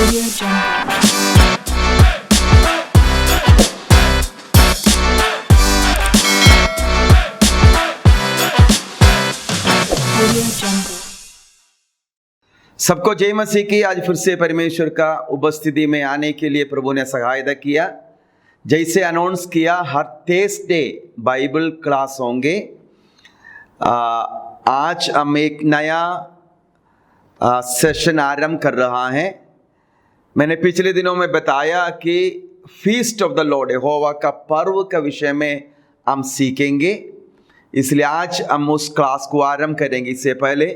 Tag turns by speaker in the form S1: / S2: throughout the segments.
S1: Audio Jungle. Audio Jungle.
S2: सबको जय मसीह की। आज फिर से परमेश्वर का उपस्थिति में आने के लिए प्रभु ने सहायता किया। जैसे अनाउंस किया, हर थर्सडे बाइबल क्लास होंगे। आज हम एक नया सेशन आरंभ कर रहा है। मैंने पिछले दिनों में बताया कि फीस्ट ऑफ द लॉर्ड, यहोवा का पर्व का विषय में हम सीखेंगे, इसलिए आज हम उस क्लास को आरंभ करेंगे। इससे पहले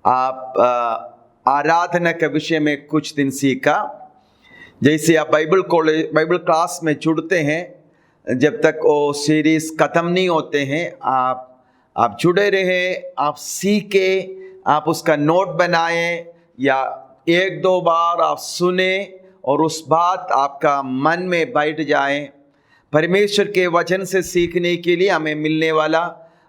S2: आप आराधना के विषय में कुछ दिन सीखा। जैसे आप बाइबल क्लास में जुड़ते हैं, जब तक वो सीरीज ख़त्म नहीं होते हैं, आप जुड़े रहे, आप सीखे, आप उसका नोट बनाएं या एक दो बार आप सुने और उस बात आपका मन में बैठ जाए। परमेश्वर के वचन से सीखने के लिए हमें मिलने वाला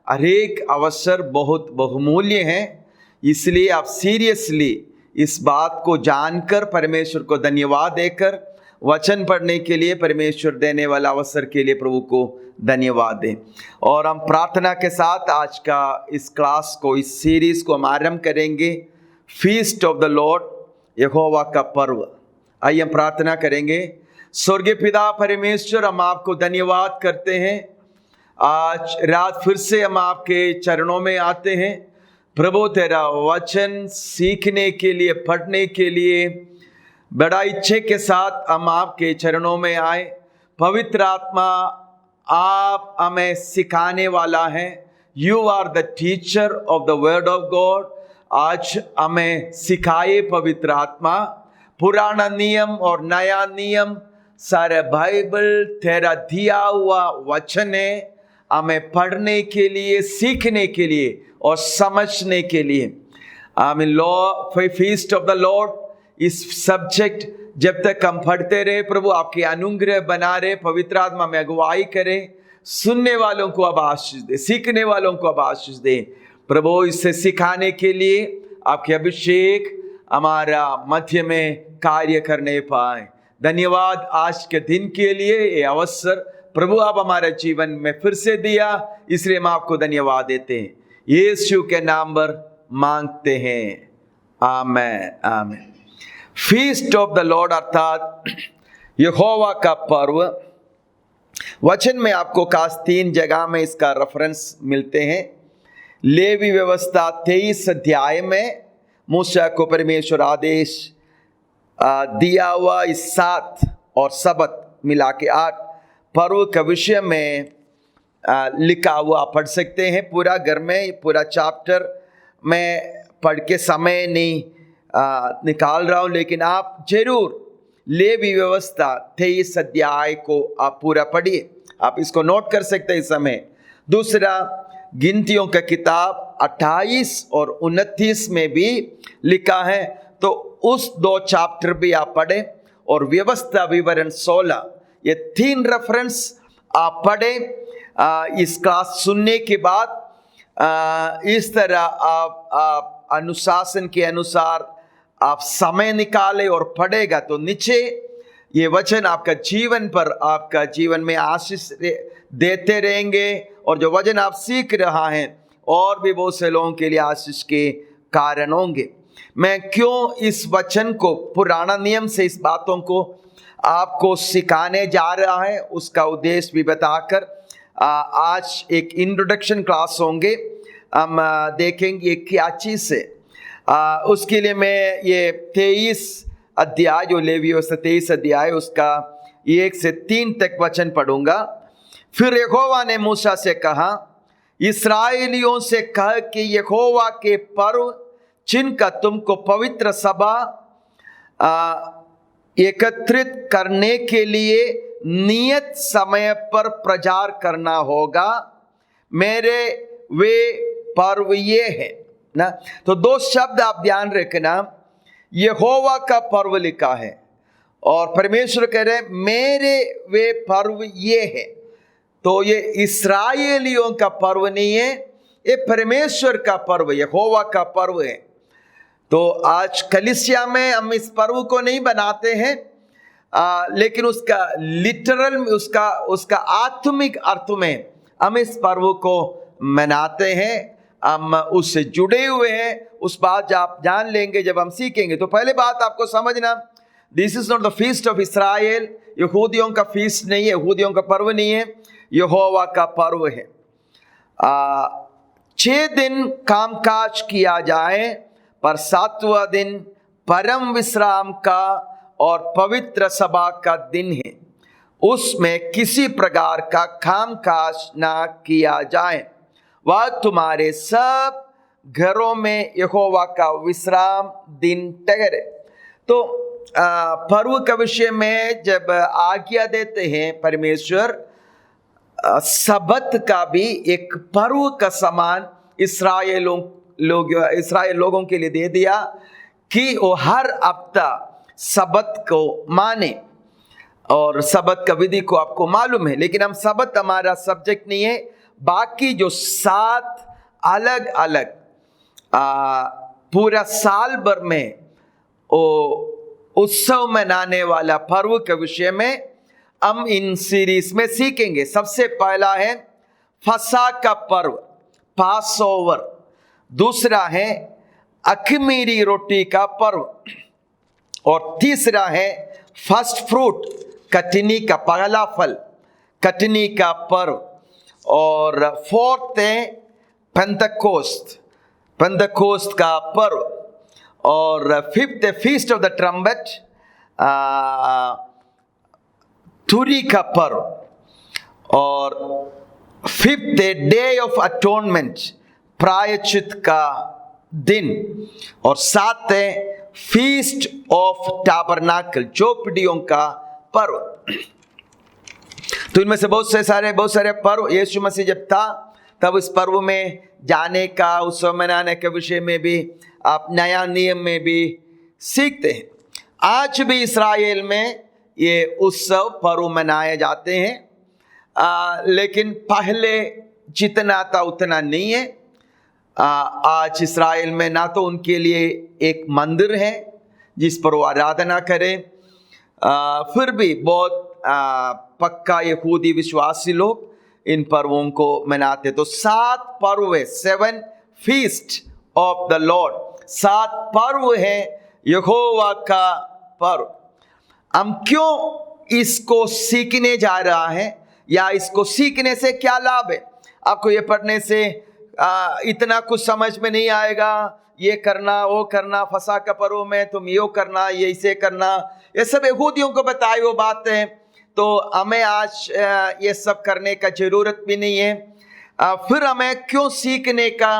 S2: हर एक अवसर बहुत बहुमूल्य है, इसलिए आप सीरियसली इस बात को जानकर परमेश्वर को धन्यवाद देकर वचन पढ़ने के लिए परमेश्वर देने वाला अवसर के लिए प्रभु को धन्यवाद दें। और हम प्रार्थना के साथ आज का इस क्लास को, इस सीरीज को हम आरंभ करेंगे, फीस्ट ऑफ द लॉर्ड, यहोवा का पर्व। आइए हम प्रार्थना करेंगे। स्वर्गीय पिता परमेश्वर, हम आपको धन्यवाद करते हैं। आज रात फिर से हम आपके चरणों में आते हैं प्रभु, तेरा वचन सीखने के लिए, पढ़ने के लिए बड़ा इच्छे के साथ हम आपके चरणों में आए। पवित्र आत्मा, आप हमें सिखाने वाला है। You are the teacher of the word of God. आज हमें सिखाए पवित्र आत्मा। पुराना नियम और नया नियम, सारे बाइबल तेरा दिया हुआ वचन है, हमें पढ़ने के लिए, सीखने के लिए और समझने के लिए। आमीन। Law feast of the Lord, इस सब्जेक्ट जब तक हम पढ़ते रहे, प्रभु आपके अनुग्रह बना रहे, पवित्र आत्मा में अगुवाई करे। सुनने वालों को अब आशीष दे, सीखने वालों को अब आशीष दे प्रभु। इसे सिखाने के लिए आपके अभिषेक हमारा मध्य में कार्य करने पाए। धन्यवाद आज के दिन के लिए, ये अवसर प्रभु आप हमारे जीवन में फिर से दिया, इसलिए हम आपको धन्यवाद देते हैं। यीशु के नाम पर मांगते हैं, आमेन आमेन। फीस्ट ऑफ द लॉर्ड अर्थात यहोवा का पर्व, वचन में आपको खास 3 जगह में इसका रेफरेंस मिलते हैं। लेवी व्यवस्था 23 अध्याय में मूसा को परमेश्वर आदेश दिया हुआ इस 7 और सबत मिला के 8 पर्व के विषय में लिखा हुआ पढ़ सकते हैं। पूरा घर में पूरा चैप्टर में पढ़ के समय नहीं निकाल रहा हूँ, लेकिन आप जरूर लेवी व्यवस्था 23 अध्याय को आप पूरा पढ़िए। आप इसको नोट कर सकते हैं इस समय। दूसरा, गिनतियों का किताब 28 और 29 में भी लिखा है, तो उस 2 चैप्टर भी आप पढ़ें। और व्यवस्था विवरण 16, ये 3 रेफरेंस आप पढ़ें। इस क्लास सुनने के बाद इस तरह आप अनुशासन के अनुसार आप समय निकाले और पढ़ेगा तो निश्चय ये वचन आपका जीवन पर, आपका जीवन में आशीष देते रहेंगे। और जो वचन आप सीख रहा है और भी बहुत से लोगों के लिए आशीष के कारण होंगे। मैं क्यों इस वचन को, पुराना नियम से इस बातों को आपको सिखाने जा रहा है, उसका उद्देश्य भी बताकर आज एक इंट्रोडक्शन क्लास होंगे। हम देखेंगे क्या चीज़ से। उसके लिए मैं ये 23 अध्याय, जो लेवी व्यवस्था 23 अध्याय, उसका 1 से 3 तक वचन पढ़ूंगा। फिर यहोवा ने मूसा से कहा, इस्राएलियों से कह कि यहोवा के पर्व जिनका तुमको पवित्र सभा एकत्रित करने के लिए नियत समय पर प्रचार करना होगा, मेरे वे पर्व ये है ना। तो 2 शब्द आप ध्यान रखना, यहोवा का पर्व लिखा है और परमेश्वर कह रहे मेरे वे पर्व ये है। तो ये इस्राएलियों का पर्व नहीं है, ये परमेश्वर का पर्व, यहोवा का पर्व है। तो आज कलीसिया में हम इस पर्व को नहीं बनाते हैं, लेकिन उसका लिटरल, उसका आत्मिक अर्थ में हम इस पर्व को मनाते हैं। हम उससे जुड़े हुए हैं। उस बात आप जान लेंगे जब हम सीखेंगे। तो पहले बात आपको समझना, this is not the feast of Israel. यहूदियों का फीस्ट नहीं है, यहूदियों का पर्व नहीं है, यहोवा का पर्व है। 6 दिन कामकाज किया जाए, पर 7वां दिन परम विश्राम का और पवित्र सभा का दिन है। उसमें किसी प्रकार का कामकाज ना किया जाए। वह तुम्हारे सब घरों में यहोवा का विश्राम दिन ठहरे। तो पर्व के विषय में जब आज्ञा देते हैं परमेश्वर, सबत का भी एक पर्व का समान इस्राएल लोगों के लिए दे दिया कि वो हर हफ्ता सबत को माने। और सबत का विधि को आपको मालूम है, लेकिन हम सबत हमारा सब्जेक्ट नहीं है। बाकी जो 7 अलग अलग पूरा साल भर में उत्सव मनाने वाला पर्व के विषय में हम इन सीरीज में सीखेंगे। सबसे पहला है फसह का पर्व, पास ओवर। दूसरा है अखमीरी रोटी का पर्व, और तीसरा है फर्स्ट फ्रूट, कटनी का पहला फल, कटनी का पर्व। और 4th है पेंतकोस्त, पेंतकोस्त का पर्व। और 5th है फीस्ट ऑफ द ट्रम्पेट, तुरी का पर्व। और 5th है डे ऑफ अटोनमेंट, प्रायश्चित का दिन। और 7th है फीस्ट ऑफ टैबरनाकल, चौपड़ियों का पर्व। तो इनमें से बहुत सारे पर्व यीशु मसीह जब था तब इस पर्व में जाने का, उत्सव मनाने के विषय में भी आप नया नियम में भी सीखते हैं। आज भी इस्राएल में ये उत्सव पर्व मनाए जाते हैं, लेकिन पहले जितना था उतना नहीं है। आज इस्राएल में ना तो उनके लिए एक मंदिर है जिस पर वो आराधना करें, फिर भी बहुत पक्का यहूदी विश्वासी लोग इन पर्वों को मनाते। तो 7 पर्व है, 7 फीस्ट ऑफ द लॉर्ड, 7 पर्व है यहोवा का पर्व। हम क्यों इसको सीखने जा रहा है, या इसको सीखने से क्या लाभ है? आपको ये पढ़ने से इतना कुछ समझ में नहीं आएगा। ये करना, वो करना, फसह का पर्व में तुम यो करना, ये इसे करना, ये सब यहूदियों को बताई वो बातें। तो हमें आज ये सब करने का जरूरत भी नहीं है। फिर हमें क्यों सीखने का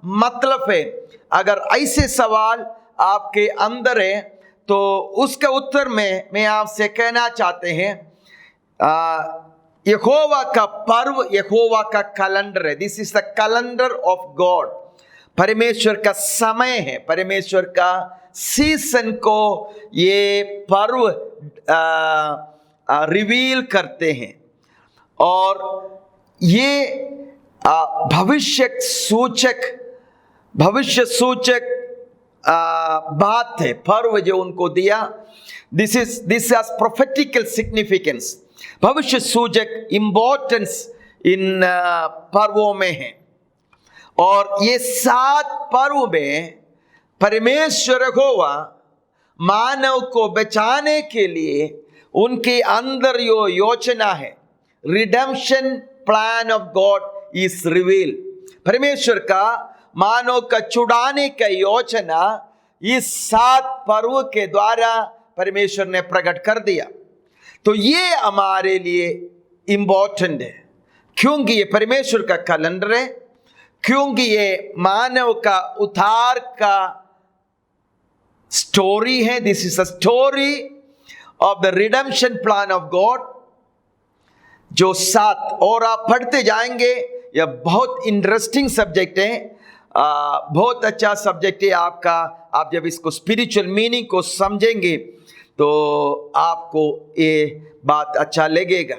S2: मतलब है? अगर ऐसे सवाल आपके अंदर है तो उसका उत्तर में मैं आपसे कहना चाहते हैं, यहोवा का पर्व यहोवा का कैलेंडर है। This is the calendar of God. परमेश्वर का समय है, परमेश्वर का सीजन को ये पर्व रिवील करते हैं। और ये भविष्य सूचक बात है, पर्व जो उनको दिया। दिस हैज प्रोफेटिकल सिग्निफिकेंस, भविष्य सूचक इंपॉर्टेंस इन पर्वों में है। और ये 7 पर्व में परमेश्वर यहोवा मानव को बचाने के लिए उनके अंदर यो योजना है। Redemption plan of God is reveal. परमेश्वर का मानव का छुड़ाने का योजना इस 7 पर्व के द्वारा परमेश्वर ने प्रकट कर दिया। तो ये हमारे लिए इंपॉर्टेंट है, क्योंकि ये परमेश्वर का कैलेंडर है, क्योंकि ये मानव का उद्धार का स्टोरी है। This is a story of the redemption plan of God. जो 7 और आप पढ़ते जाएंगे, यह बहुत इंटरेस्टिंग सब्जेक्ट है, बहुत अच्छा सब्जेक्ट है आपका। आप जब इसको स्पिरिचुअल मीनिंग को समझेंगे तो आपको ये बात अच्छा लगेगा।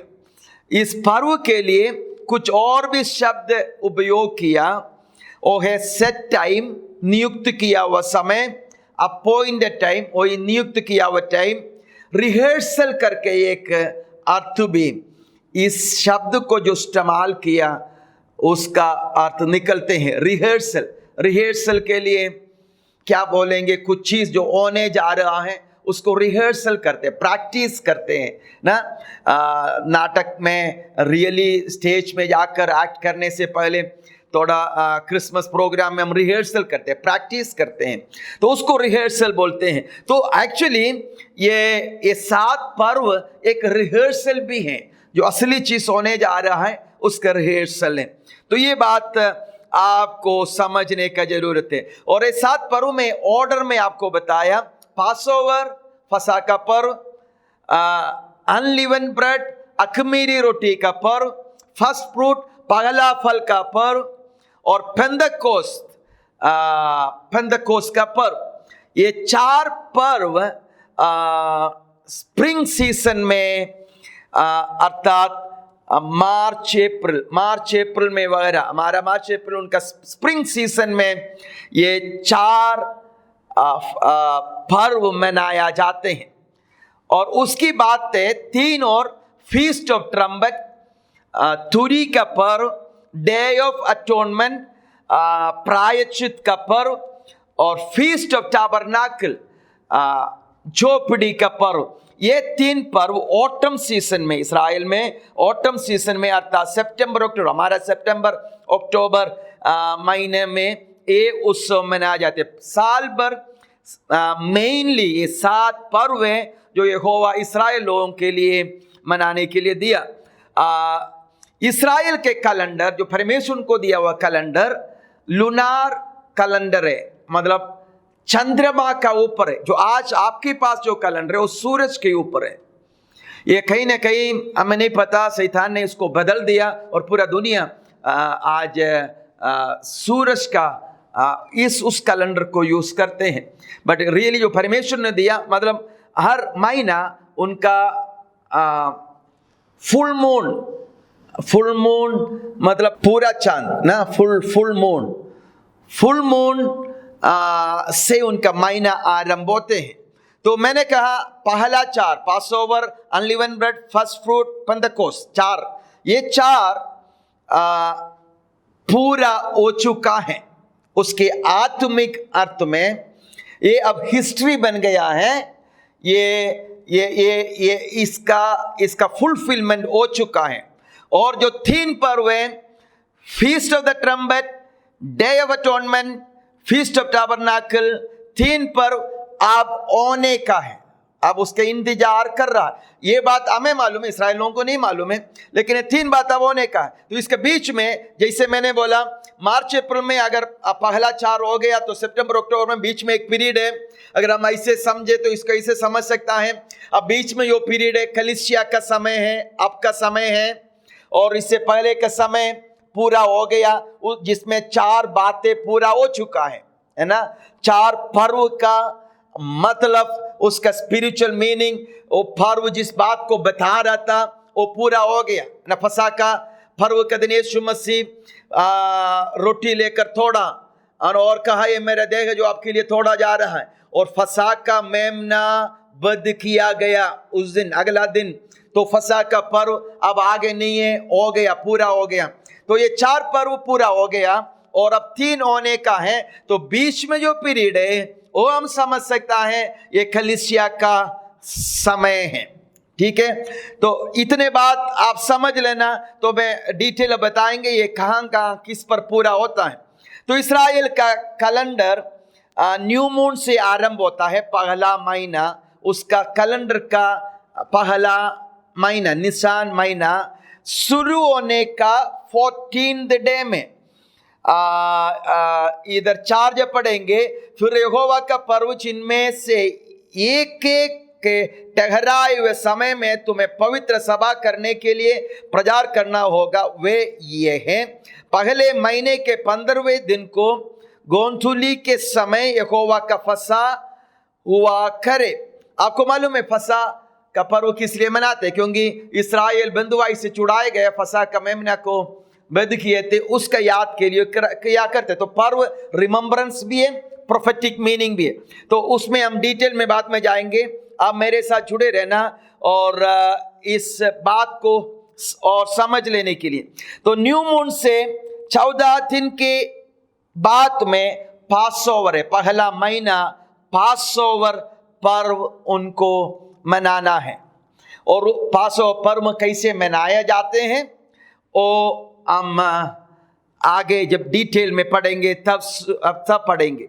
S2: इस पर्व के लिए कुछ और भी शब्द उपयोग किया, वो है सेट टाइम, नियुक्त किया हुआ समय, अपॉइंटेड टाइम, वही नियुक्त किया हुआ टाइम, रिहर्सल करके एक अर्थ भी इस शब्द को जो इस्तेमाल किया उसका अर्थ निकलते हैं। रिहर्सल, रिहर्सल के लिए क्या बोलेंगे, कुछ चीज जो होने जा रहा है उसको रिहर्सल करते हैं, प्रैक्टिस करते हैं ना। नाटक में रियली स्टेज में जाकर एक्ट करने से पहले थोड़ा क्रिसमस प्रोग्राम में हम रिहर्सल करते हैं, प्रैक्टिस करते हैं, तो उसको रिहर्सल बोलते हैं। तो एक्चुअली ये 7 पर्व एक रिहर्सल भी है, जो असली चीज होने जा रहा है उसका रिहर्सल है। तो ये बात आपको समझने का जरूरत है। और ये 7 पर्व में ऑर्डर में आपको बताया, पासओवर फसह का पर्व, अनलिवन ब्रेड अखमीरी रोटी का पर्व, फर्स्ट फ्रूट पहला फल का पर्व, और पेंतकोस्त का पर्व। ये 4 पर्व स्प्रिंग सीजन में अर्थात मार्च अप्रैल में वगैरह, हमारा मार्च अप्रैल उनका स्प्रिंग सीजन में ये 4 पर्व मनाया जाते हैं। और उसकी बात है 3 और फीस्ट ऑफ ट्रम्बट, तुरी का पर्व, डे ऑफ अटोनमेंट प्रायश्चित का पर्व, और फीस्ट ऑफ टैबरनाकल झोपड़ी का पर्व। ये 3 पर्व ऑटम सीजन में, इसराइल में ऑटम सीजन में अर्थात सितंबर अक्टूबर, हमारा सितंबर अक्टूबर महीने में ये उत्सव मनाए जाते हैं। साल भर मेनली ये 7 पर्व हैं जो यहोवा इसराइल लोगों के लिए मनाने के लिए दिया। इसराइल के कैलेंडर जो परमेश्वर को दिया हुआ कैलेंडर लूनार कैलेंडर है, मतलब चंद्रमा का ऊपर है। जो आज आपके पास जो कैलेंडर है वो सूरज के ऊपर है। ये कहीं ना कहीं हमें नहीं पता, शैतान ने इसको बदल दिया और पूरा दुनिया आज सूरज का उस कैलेंडर को यूज करते हैं। बट रियली जो परमेश्वर ने दिया, मतलब हर महीना उनका फुल मून मतलब पूरा चांद ना, फुल मून से उनका महीना आरंभ होते हैं। तो मैंने कहा पहला 4 Passover, अनलिवन bread, first fruit, Pentecost, 4 ये 4 पूरा हो चुका है। उसके आत्मिक अर्थ में ये अब हिस्ट्री बन गया है। ये इसका फुलफिलमेंट हो चुका है। और जो 3 पर्व हैं, feast of the trumpet, day of atonement, feast of tabernacle, 3 पर्व अब होने का है, अब उसके इंतजार कर रहा है। ये बात हमें मालूम है, इसराइल लोगों को नहीं मालूम है, लेकिन ये 3 बात अब होने का है। तो इसके बीच में जैसे मैंने बोला मार्च अप्रैल में अगर पहला 4 हो गया तो सितंबर अक्टूबर में बीच में एक पीरियड है। अगर हम ऐसे समझे तो इसको ऐसे समझ सकता है, अब बीच में यो पीरियड है कलीसिया का समय है, अब का समय है, और इससे पहले का समय पूरा हो गया जिसमें 4 बातें पूरा हो चुका है ना। 4 पर्व का मतलब उसका स्पिरिचुअल मीनिंग, वो पर्व जिस बात को बता रहा था वो पूरा हो गया ना। फसह का पर्व का दिन यीशु मसीह रोटी लेकर थोड़ा और कहा ये मेरा देह है जो आपके लिए थोड़ा जा रहा है, और फसह का मेमना वध किया गया उस दिन, अगला दिन। तो फसह का पर्व अब आगे नहीं है, हो गया, पूरा हो गया। तो ये 4 पर्व पूरा हो गया और अब 3 होने का है। तो बीच में जो पीरियड है वो हम समझ सकता है ये कलीसिया का समय है। ठीक है, तो इतने बात आप समझ लेना, तो मैं डिटेल बताएंगे ये कहाँ किस पर पूरा होता है। तो इसराइल का कैलेंडर न्यू मून से आरंभ होता है, पहला महीना उसका कैलेंडर का पहला महीना निसान महीना शुरू होने का 14th डे में इधर 4 जब पढ़ेंगे, फिर यहोवा का पर्व जिनमें से एक के ठहराए हुए समय में तुम्हें पवित्र सभा करने के लिए प्रचार करना होगा, वे ये हैं। पहले महीने के 15वें दिन को गोंथुली के समय यहोवा का फसह हुआ करे। आपको मालूम है फसह का पर्व किस लिए मनाते हैं? क्योंकि इसराइल बंधुआई से छुड़ाए गए फसह का मेमना को वध किए थे, उसका याद के लिए किया करते। तो पर्व रिमेम्बरेंस भी है, प्रोफेटिक मीनिंग भी है। तो उसमें हम डिटेल में बात में जाएंगे, आप मेरे साथ जुड़े रहना और इस बात को और समझ लेने के लिए। तो न्यू मून से 14 दिन के बाद में पास ओवर है, पहला महीना पास ओवर पर्व उनको मनाना है। और पास ओवर पर्व कैसे मनाया जाते हैं वो हम आगे जब डिटेल में पढ़ेंगे तब पढ़ेंगे।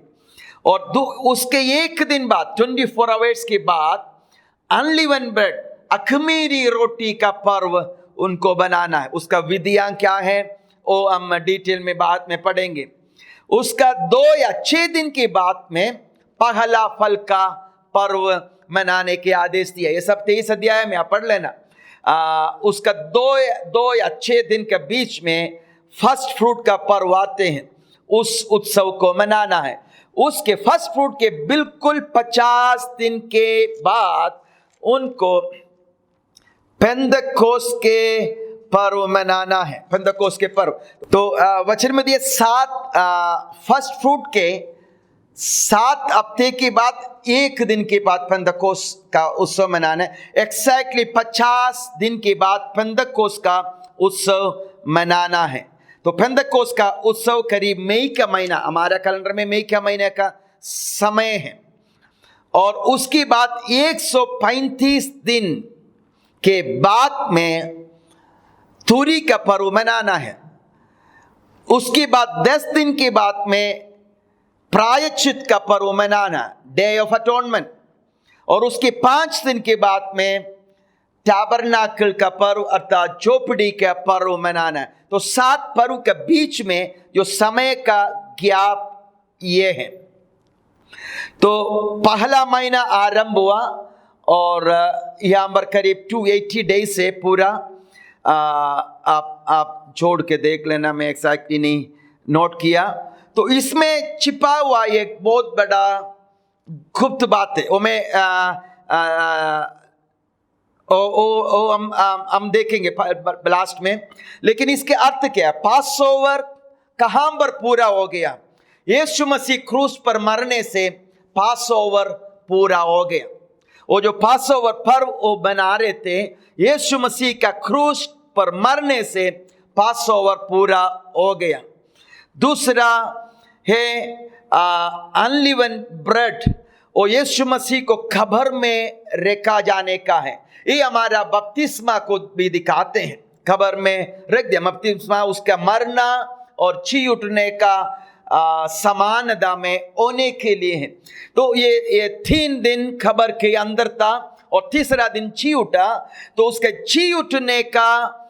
S2: और उसके एक दिन बाद 24 आवर्स के बाद अनलिवन ब्रेड अखमीरी रोटी का पर्व उनको बनाना है। उसका विधियां क्या है वो हम डिटेल में बाद में पढ़ेंगे। उसका 2 या 6 दिन के बाद में पहला फल का पर्व मनाने के आदेश दिया। ये सब 23 अध्याय में आप पढ़ लेना। उसका 2 या 6 दिन के बीच में फर्स्ट फ्रूट का पर्व आते हैं, उस उत्सव को मनाना है। उसके फर्स्ट फ्रूट के बिल्कुल 50 दिन के बाद उनको पेंतकोस्त के पर्व मनाना है, पेंतकोस्त के पर्व। तो वचन में दिए 7 फर्स्ट फ्रूट के 7 हफ्ते के बाद 1 दिन के बाद पेंतकोस्त का उत्सव मनाना है। एक्जैक्टली 50 दिन के बाद पेंतकोस्त का उत्सव मनाना है। तो पेंतकोस्त का उत्सव करीब मई का महीना, हमारा कैलेंडर में मई का महीने का समय है। और उसके बाद 135 दिन के बाद में तुरी का पर्व मनाना है। उसके बाद 10 दिन के बाद में प्रायश्चित का पर्व मनाना, डे ऑफ अटोनमेंट। और उसके 5 दिन के बाद में टैबरनाकल का पर्व अर्थात झोपड़ी का पर्व मनाना है। तो 7 पर्व के बीच में जो समय का गैप ये है। तो पहला महीना आरंभ हुआ और यहाँ पर करीब 280 डेज से पूरा आप जोड़ के देख लेना, मैं एक्जैक्टली नहीं नोट किया। तो इसमें छिपा हुआ एक बहुत बड़ा गुप्त बात है, वो मैं हम देखेंगे लास्ट में। लेकिन इसके अर्थ क्या है? पास ओवर कहां पर पूरा हो गया? यीशु मसीह क्रूस पर मरने से पास ओवर पूरा हो गया। वो जो पास ओवर पर्व वो बना रहे थे, यीशु मसीह का क्रूस पर मरने से पास ओवर पूरा हो गया। दूसरा है अनलिवन ब्रेड, वो यीशु मसीह को कब्र में रखा जाने का है। ये हमारा बपतिस्मा को भी दिखाते हैं, कब्र में रख दिया। बपतिस्मा उसका मरना और जी उठने का समानता में होने के लिए है। तो ये 3 दिन कब्र के अंदर था और तीसरा दिन जी उठा। तो उसके जी उठने का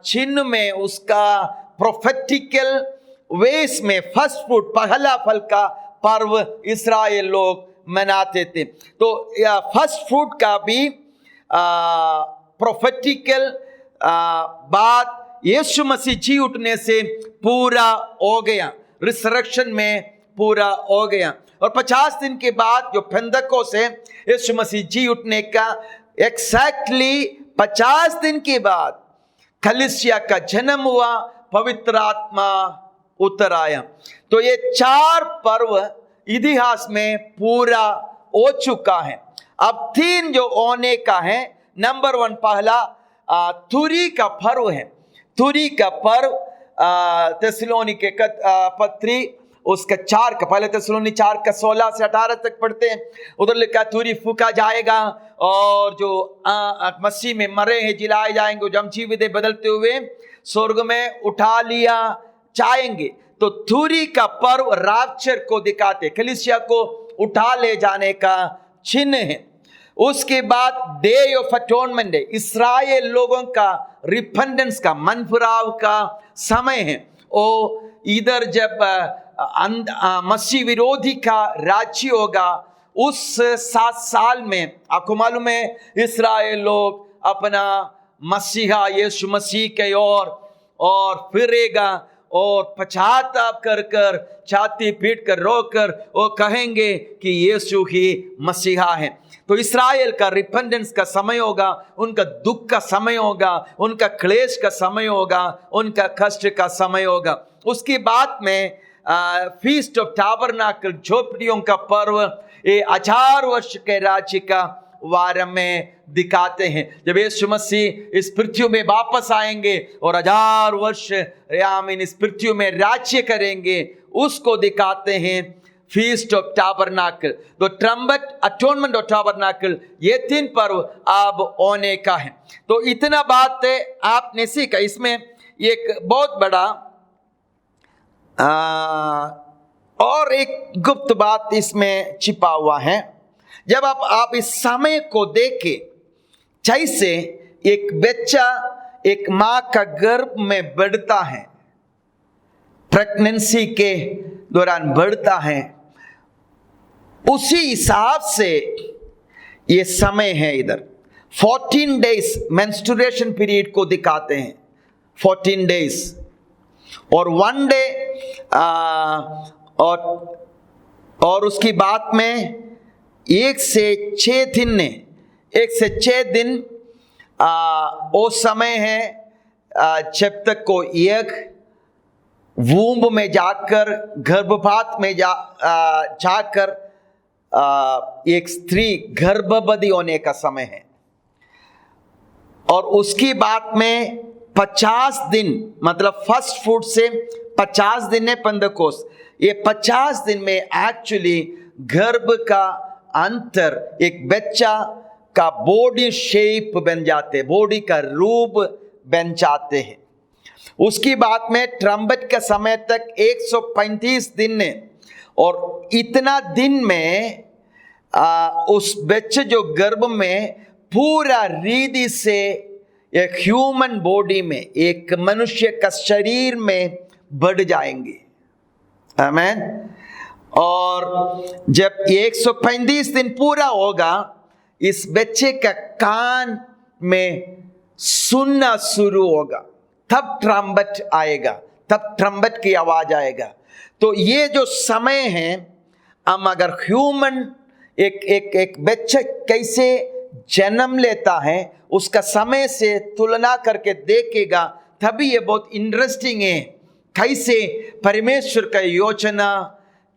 S2: चिन्ह में उसका प्रोफेटिकल वेस में फर्स्ट फ्रूट पहला फल का पर्व इस्राएल लोग मनाते थे। तो फर्स्ट फ्रूट का भी प्रोफेटिकल बात यीशु मसीह जी उठने से पूरा हो गया, रिसरेक्शन में पूरा हो गया। और 50 दिन के बाद जो पेंतकोस्त है, यीशु मसीह जी उठने का एक्जैक्टली 50 दिन के बाद कलीसिया का जन्म हुआ, पवित्र आत्मा उतर आया। तो ये 4 पर्व इतिहास में पूरा हो चुका है। अब 3 जो होने का है। नंबर 1 पहला तुरी का पर्व है। तुरी का पर्व थिस्सलुनीके पत्री उसका 4 का, पहले थिस्सलुनी 4 का 16 से 18 तक पढ़ते हैं। उधर लिखा तुरी फूका जाएगा और जो मसीह में मरे हैं जिलाए जाएंगे, जो हम जीवित बदलते हुए स्वर्ग में उठा लिया जाएंगे। तो तुरी का पर्व राप्चर को दिखाते, कलीसिया को उठा ले जाने का चिन्ह है। उसके बाद डे ऑफ अटोनमेंट है, इस्राएल लोगों का रिपेंडेंस का, मन फिराव का समय है। ओ इधर जब मसीह विरोधी का राज्य होगा, उस 7 साल में आपको मालूम है इस्राएल लोग अपना मसीहा यीशु मसीह के और फिरेगा और पश्चाताप कर कर छाती पीट कर रोकर वो कहेंगे कि यीशु ही मसीहा है। तो इस्राएल का रिपेंडेंस का समय होगा, उनका दुख का समय होगा, उनका क्लेश का समय होगा, उनका कष्ट का समय होगा। उसके बाद में फीस्ट ऑफ टाबरनाकल, झोपड़ियों का पर्व, ये 1000 वर्ष के राज्य का वार में दिखाते हैं। जब यीशु मसीह इस पृथ्वी में वापस आएंगे और 1000 वर्ष आमीन इस पृथ्वी में राज्य करेंगे, उसको दिखाते हैं फीस्ट ऑफ टाबरनाकल। तो ट्रम्बट, अटोनमेंट ऑफ टाबरनाकल, ये 3 पर्व अब होने का है। तो इतना बात है आपने सीखा। इसमें एक बहुत बड़ा और एक गुप्त बात इसमें छिपा हुआ है। जब आप इस समय को देखें, जैसे एक बच्चा एक माँ का गर्भ में बढ़ता है, प्रेगनेंसी के दौरान बढ़ता है, उसी हिसाब से ये समय है। इधर 14 डेज मेंस्ट्रुएशन पीरियड को दिखाते हैं, 14 डेज और 1 डे और उसकी बात में 1 से 6 दिन ने 1 से 6 दिन वो समय है जब तक को एक वूम्ब में जाकर, गर्भपात में जाकर एक स्त्री गर्भवती होने का समय है। और उसकी बात में 50 दिन, मतलब फर्स्ट फ्रूट से 50 दिन है पेंटेकोस्ट। ये 50 दिन में एक्चुअली गर्भ का अंतर, एक बच्चा का बॉडी शेप बन जाते, बॉडी का रूप बन जाते हैं। उसकी बात में ट्रम्बट के समय तक 135 दिन है और इतना दिन में उस बच्चे जो गर्भ में पूरा रीति से एक ह्यूमन बॉडी में, एक मनुष्य का शरीर में बढ़ जाएंगे। आमीन। और जब 135 दिन पूरा होगा, इस बच्चे का कान में सुनना शुरू होगा, तब ट्रम्बट आएगा, तब ट्रम्बट की आवाज आएगा। तो ये जो समय है, हम अगर ह्यूमन एक बच्चा कैसे जन्म लेता है उसका समय से तुलना करके देखेगा, तभी ये बहुत इंटरेस्टिंग है कैसे परमेश्वर का योजना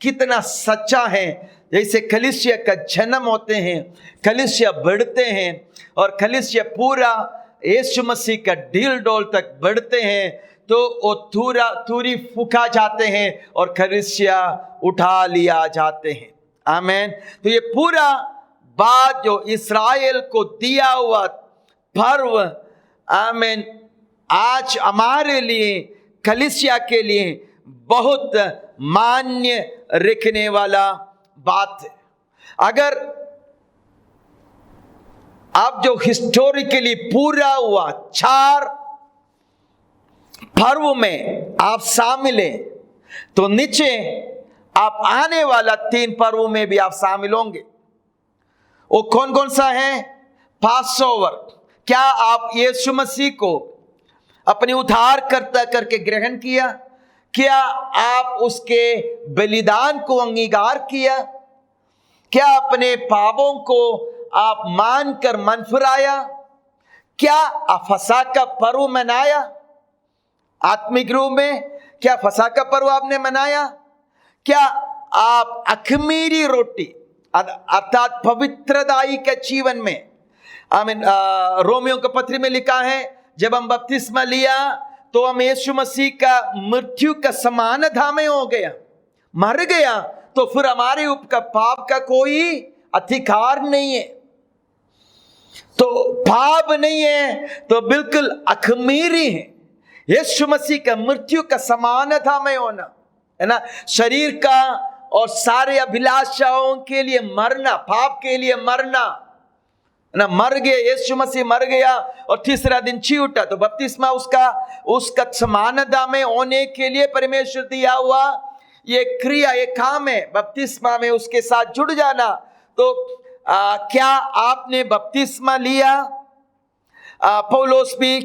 S2: कितना सच्चा है। जैसे कलीसिया का जन्म होते हैं, कलीसिया बढ़ते हैं और कलीसिया पूरा यीशु मसीह का ढील डोल तक बढ़ते हैं, तो वो तूरी फूका जाते हैं और कलीसिया उठा लिया जाते हैं। आमीन। तो ये पूरा बात जो इस्राएल को दिया हुआ पर्व, आमीन, आज हमारे लिए, कलीसिया के लिए बहुत मान्य रखने वाला बात है। अगर आप जो हिस्टोरिकली पूरा हुआ 4 पर्व में आप शामिल हैं, तो नीचे आप आने वाला 3 पर्व में भी आप शामिल होंगे। वो कौन कौन सा है? पास ओवर। क्या आप यीशु मसीह को अपने उद्धारकर्ता करके ग्रहण किया? क्या आप उसके बलिदान को अंगीकार किया? क्या अपने पापों को आप मानकर मन फिराया? क्या आप फसह का पर्व मनाया? आत्मिक रूप में क्या फसह का पर्व आपने मनाया? क्या आप अखमीरी रोटी अर्थात पवित्रदायी के जीवन में, आमीन, रोमियो के पत्री में लिखा है, जब हम बपतिस्मा लिया तो हम यीशु मसीह का मृत्यु का समानता में हो गया, मर गया, तो फिर हमारे ऊपर पाप का कोई अधिकार नहीं है। तो पाप नहीं है तो बिल्कुल अखमीरी है। यीशु मसीह का मृत्यु का समानता में होना, है ना, शरीर का और सारे अभिलाषाओं के लिए मरना, पाप के लिए मरना, ना, मर गए, यीशु मसीह मर गया और तीसरा दिन जी उठा। तो बपतिस्मा उसका समानता में होने के लिए परमेश्वर दिया हुआ ये क्रिया, ये काम है, बपतिस्मा में उसके साथ जुड़ जाना। तो क्या आपने बपतिस्मा लिया? पौलुस भी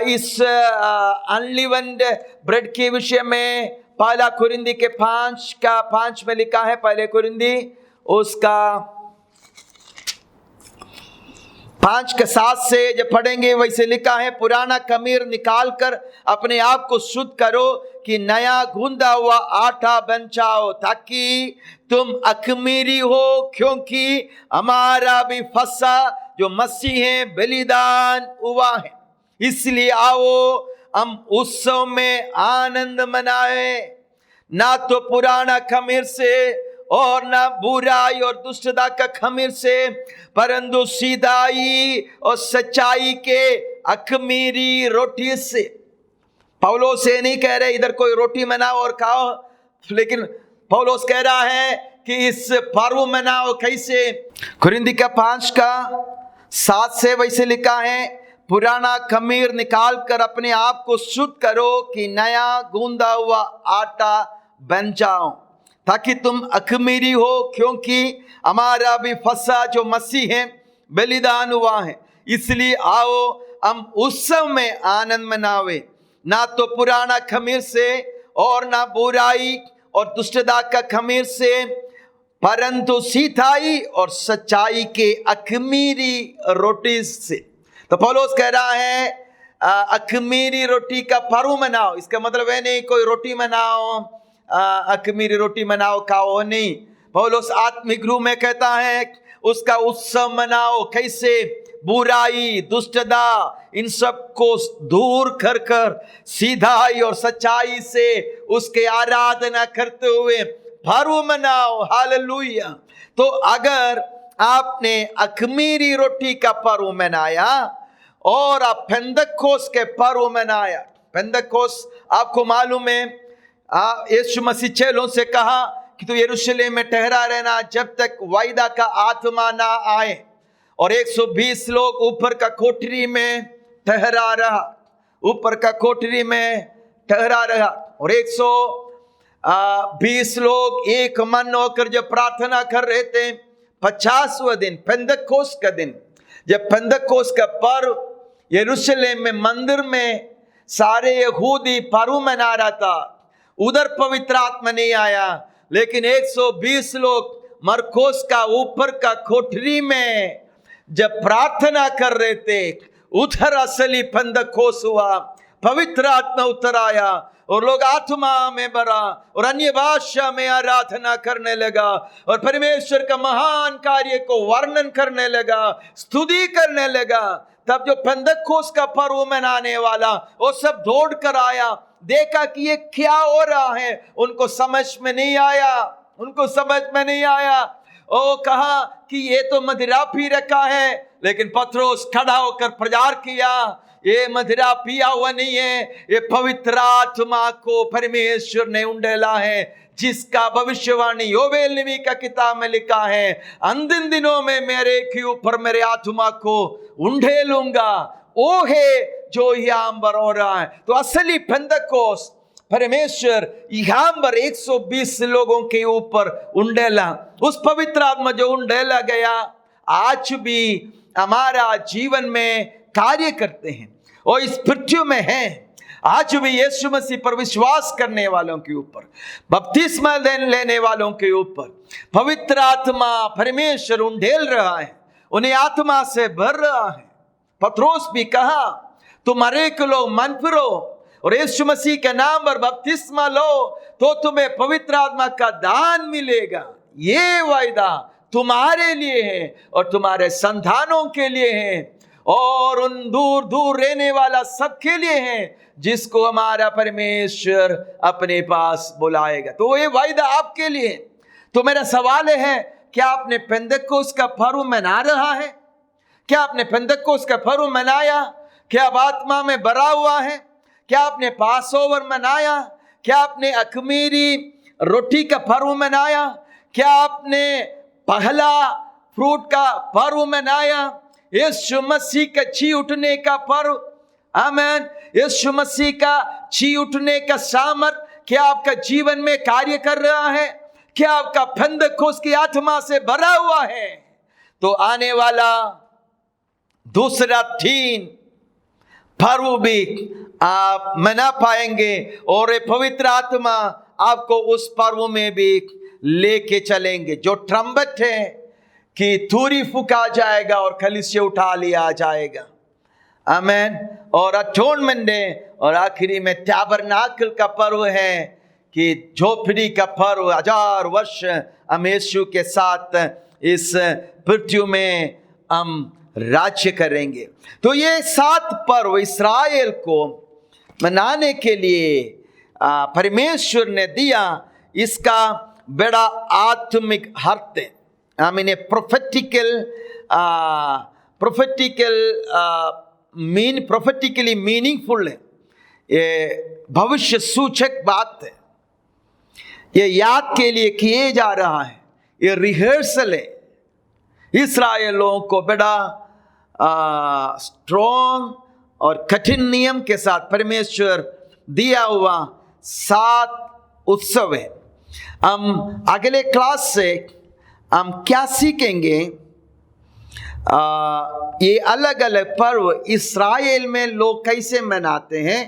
S2: इस अनलीवेंड ब्रेड के विषय में 1 कुरिन्दी के 5 में लिखा है। 1 कुरिन्दी उसका 5:7 से जब पढ़ेंगे वैसे लिखा है, पुराना खमीर निकाल कर अपने आप को शुद्ध करो कि नया गूंदा हुआ आटा बन जाओ, ताकि तुम अखमीरी हो, क्योंकि हमारा भी फसा जो मसीह है बलिदान हुआ है। इसलिए आओ हम उत्सव में आनंद मनाए, ना तो पुराना खमीर से और ना बुराई और दुष्टता का खमीर से, परंतु सीधाई और सच्चाई के अखमीरी रोटी से। पौलुस से नहीं कह रहे इधर कोई रोटी मनाओ और खाओ, लेकिन पौलुस कह रहा है कि इस पर्व मनाओ कैसे। कुरिन्थी का 5:7 से वैसे लिखा है, पुराना खमीर निकाल कर अपने आप को शुद्ध करो कि नया गूंदा हुआ आटा बन जाओ, ताकि तुम अखमीरी हो, क्योंकि हमारा भी फसा जो मसीह है बलिदान हुआ है। इसलिए आओ हम उत्सव में आनंद मनावे, ना तो पुराना खमीर से और ना बुराई और दुष्टता का खमीर से, परंतु सीधाई और सच्चाई के अखमीरी रोटी से। तो पौलुस कह रहा है अखमीरी रोटी का पर्व मनाओ। इसका मतलब है नहीं कोई रोटी मनाओ, अखमीरी रोटी मनाओ खाओ, नहीं। पौलुस आत्मिक रूप में कहता है उसका उत्सव मनाओ। कैसे? बुराई दुष्टता इन सब को दूर कर कर सीधाई और सच्चाई से उसके आराधना करते हुए पर्व मनाओ। हालेलुया। तो अगर आपने अखमीरी रोटी का पर्व मनाया और आप पेंतकोस्त के पर्व मनाया, पेंतकोस्त आपको मालूम है यीशु मसीह चेलों से कहा कि तू यरूशलेम में ठहरा रहना जब तक वायदा का आत्मा ना आए, और 120 लोग ऊपर का कोठरी में ठहरा रहा, ऊपर का कोठरी में ठहरा रहा, और 120 लोग एक मन होकर जब प्रार्थना कर रहे थे। 50वां दिन पेंतकोस्त का दिन, जब पेंतकोस्त का पर्व यरूशलेम में मंदिर में सारे यहूदी पर्व मना रहा था, उधर पवित्र आत्मा नहीं आया, लेकिन 120 लोग मरकोस का ऊपर का कोठरी में जब प्रार्थना कर रहे थे, उधर असली पेंतकोस्त हुआ, पवित्र आत्मा उतर आया और लोग आत्मा में भरा और अन्य भाषा में आराधना करने लगा और परमेश्वर का महान कार्य को वर्णन करने लगा, स्तुति करने लगा। तब जो पेंतकोस्त का पर्व मनाने वाला वो सब दौड़ कर आया, देखा कि ये क्या हो रहा है, उनको समझ में नहीं आया, उनको समझ में नहीं आया। ओ कहा कि ये तो मदिरा पी रखा है, लेकिन पत्रोस खड़ा होकर प्रचार किया ये मदिरा पिया हुआ नहीं है, ये पवित्र आत्मा को परमेश्वर ने उंडेला है, जिसका भविष्यवाणी योवेल नबी का किताब में लिखा है, अंतिम दिनों में मेरे के ऊपर मेरे आत्मा को उंडेलूंगा। वो है जो यहाँ पर हो रहा है। तो असली पेंतकोस्त परमेश्वर यहाँ पर 120 लोगों के ऊपर उंडेला, उस पवित्र आत्मा जो उंडेला गया आज भी हमारा जीवन में कार्य करते हैं और इस पृथ्वी में है। आज भी यीशु मसीह पर विश्वास करने वालों के ऊपर, बपतिस्मा लेने वालों के ऊपर पवित्र आत्मा परमेश्वर उंडेल रहा है, उन्हें आत्मा से भर रहा है। पत्रोस भी कहा तुम अनेक लोग मन फिरो और यीशु मसीह के नाम पर बपतिस्मा लो तो तुम्हें पवित्र आत्मा का दान मिलेगा। ये वायदा तुम्हारे लिए है और तुम्हारे संतानों के लिए है और उन दूर दूर रहने वाला सबके लिए है जिसको हमारा परमेश्वर अपने पास बुलाएगा। तो ये वायदा आपके लिए। तो मेरा सवाल है, क्या आपने पेंतकोस्त का पर्व मना रहा है? क्या आपने पेंतकोस्त का पर्व मनाया? क्या आप आत्मा में भरा हुआ है? क्या आपने पास ओवर मनाया? क्या आपने अखमीरी रोटी का पर्व मनाया? क्या आपने पहला फ्रूट का पर्व मनाया? यीशु मसीह का जी उठने का पर्व, आमीन। यीशु मसीह का जी उठने का सामर्थ क्या आपका जीवन में कार्य कर रहा है? क्या आपका पेंतकोस्त की आत्मा से भरा हुआ है? तो आने वाला दूसरा 3 पर्व भी आप मना पाएंगे और पवित्र आत्मा आपको उस पर्व में भी लेके चलेंगे। जो ट्रम्बट है कि तुरी फूका जाएगा और कलीसिया उठा लिया जाएगा। आमेन। और अटोनमेंट डे, और आखिरी में टैबरनाकल का पर्व है कि झोपड़ी का पर्व, 1000 वर्ष हम यीशु के साथ इस पृथ्वी में हम राज्य करेंगे। तो ये 7 पर्व इस्राएल को मनाने के लिए परमेश्वर ने दिया। इसका बड़ा आत्मिक अर्थ है। आमीन। प्रोफेटिकली मीनिंगफुल है। ये भविष्य सूचक बात है। ये याद के लिए किए जा रहा है। ये रिहर्सल है। इस्राएलों को बड़ा स्ट्रॉन्ग और कठिन नियम के साथ परमेश्वर दिया हुआ 7 उत्सव है। हम अगले क्लास से हम क्या सीखेंगे? ये अलग अलग पर्व इस्राएल में लोग कैसे मनाते हैं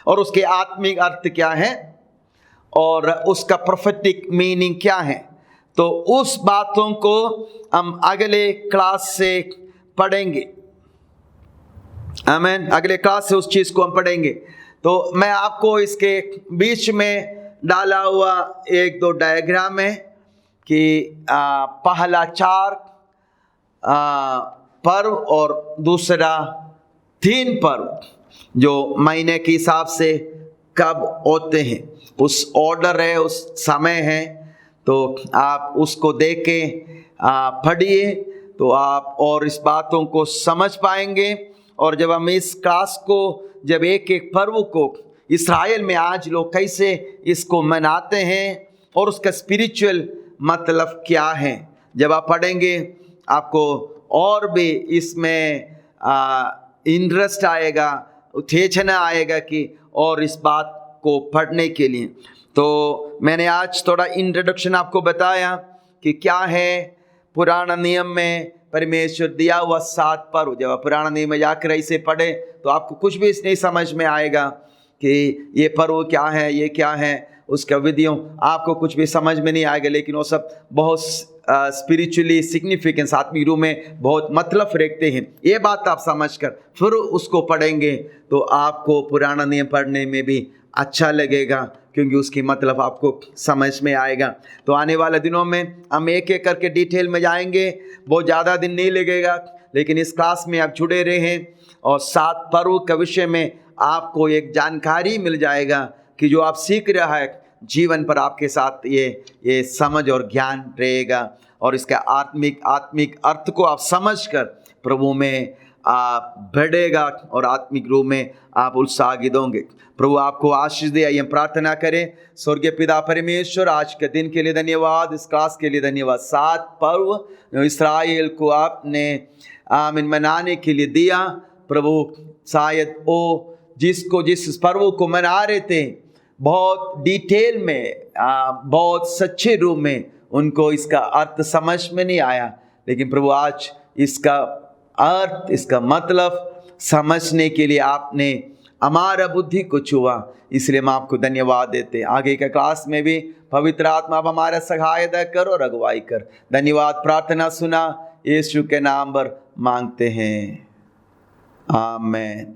S2: और उसके आत्मिक अर्थ क्या है और उसका प्रोफेटिक मीनिंग क्या है। तो उस बातों को हम अगले क्लास से पढ़ेंगे। आमीन। अगले क्लास से उस चीज़ को हम पढ़ेंगे। तो मैं आपको इसके बीच में डाला हुआ 1-2 डायग्राम है कि पहला 4 पर्व और दूसरा 3 पर्व जो महीने के हिसाब से कब होते हैं, उस ऑर्डर है, उस समय है। तो आप उसको देख के पढ़िए तो आप और इस बातों को समझ पाएंगे। और जब हम इस क्लास को, जब एक एक पर्व को इस्राएल में आज लोग कैसे इसको मनाते हैं और उसका स्पिरिचुअल मतलब क्या है, जब आप पढ़ेंगे आपको और भी इसमें इंटरेस्ट आएगा, उत्तेजना आएगा कि और इस बात को पढ़ने के लिए। तो मैंने आज थोड़ा इंट्रोडक्शन आपको बताया कि क्या है पुराना नियम में परमेश्वर दिया हुआ 7 पर्व। जब आप पुराना नियम में जाकर ऐसे पढ़े तो आपको कुछ भी नहीं समझ में आएगा कि ये पर्व क्या है, ये क्या है, उसका विधियों आपको कुछ भी समझ में नहीं आएगा। लेकिन वो सब बहुत स्पिरिचुअली सिग्निफिकेंस, आत्मिक रूप में बहुत मतलब रखते हैं। ये बात आप समझकर फिर उसको पढ़ेंगे तो आपको पुराना नियम पढ़ने में भी अच्छा लगेगा, क्योंकि उसकी मतलब आपको समझ में आएगा। तो आने वाले दिनों में हम एक एक करके डिटेल में जाएंगे। बहुत ज़्यादा दिन नहीं लगेगा, लेकिन इस क्लास में आप जुड़े रहें और 7 पर्व के विषय में आपको एक जानकारी मिल जाएगा कि जो आप सीख रहा है जीवन पर आपके साथ ये समझ और ज्ञान रहेगा। और इसका आत्मिक अर्थ को आप समझकर प्रभु में आप बढ़ेगा और आत्मिक रूप में आप उत्साहित होंगे। प्रभु आपको आशीष दे। आइए हम प्रार्थना करें। स्वर्गीय पिता परमेश्वर, आज के दिन के लिए धन्यवाद, इस क्लास के लिए धन्यवाद। 7 पर्व इस्राएल को आपने आमीन मनाने के लिए दिया। प्रभु शायद वो जिस पर्व को मना रहे थे बहुत डिटेल में, बहुत सच्चे रूप में उनको इसका अर्थ समझ में नहीं आया, लेकिन प्रभु आज इसका अर्थ, इसका मतलब समझने के लिए आपने हमारा बुद्धि को छुआ। इसलिए हम आपको धन्यवाद देते हैं। आगे के क्लास में भी पवित्र आत्मा अब हमारा सहायता कर और अगुवाई कर। धन्यवाद। प्रार्थना सुना यीशु के नाम पर मांगते हैं। आमीन।